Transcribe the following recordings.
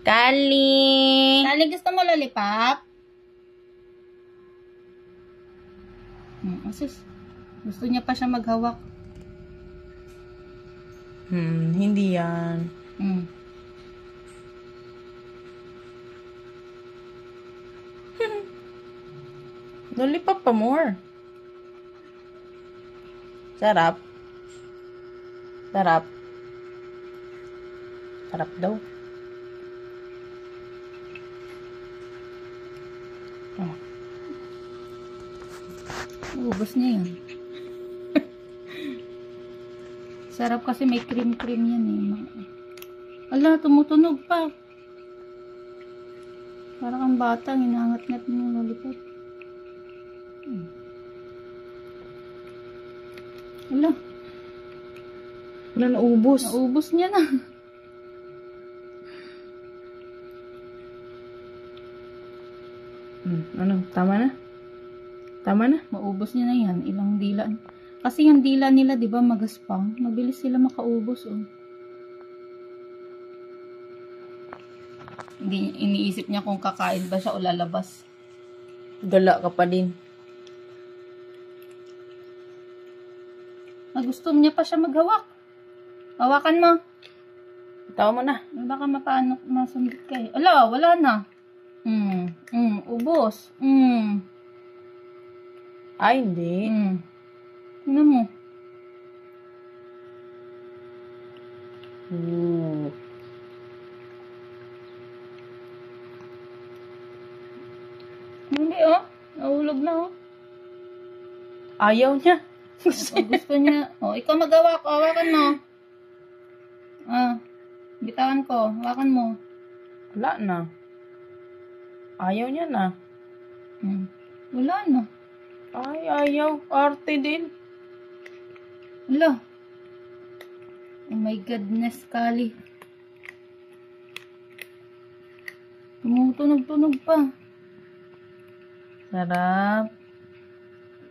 Kali! Kali, gusto mo lollipop? Asus, gusto niya pa siya maghawak. Hindi yan. Lollipop pa more. Sarap. Sarap. Sarap daw. Ubus niya yan. Sarap kasi may cream-cream yan eh. Ala, tumutunog pa. Para kang bata, hinangat-ngat mo yung lollipop. Ala. Wala, naubos. Naubos niya na. Ano? Tama na? Tama na? Maubos niya na yan. Ilang dila. Kasi yung dila nila, di ba, magaspang. Mabilis sila makaubos, oh. Hindi, iniisip niya kung kakain ba siya o lalabas. Gala ka pa din. Gusto niya pa siya maghawak. Hawakan mo. Tawa mo na. Baka mapaano, masundot ka eh. Ala, wala na. Ubos. Ay, hindi. Ano mo? Hindi oh. Nahulog na oh. Ayaw niya. Gusto niya. Ikaw maghawak. Hawakan mo. Bitawan ko. Hawakan mo. Wala na. Ayaw niya na. Wala na. Ay, ayaw. Arte din. Wala. Oh my goodness, Kali. Tumutunog-tunog pa. Sarap.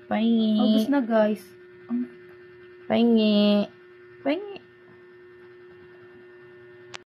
Pahingi. Ubus na, guys. Pahingi. Pahingi.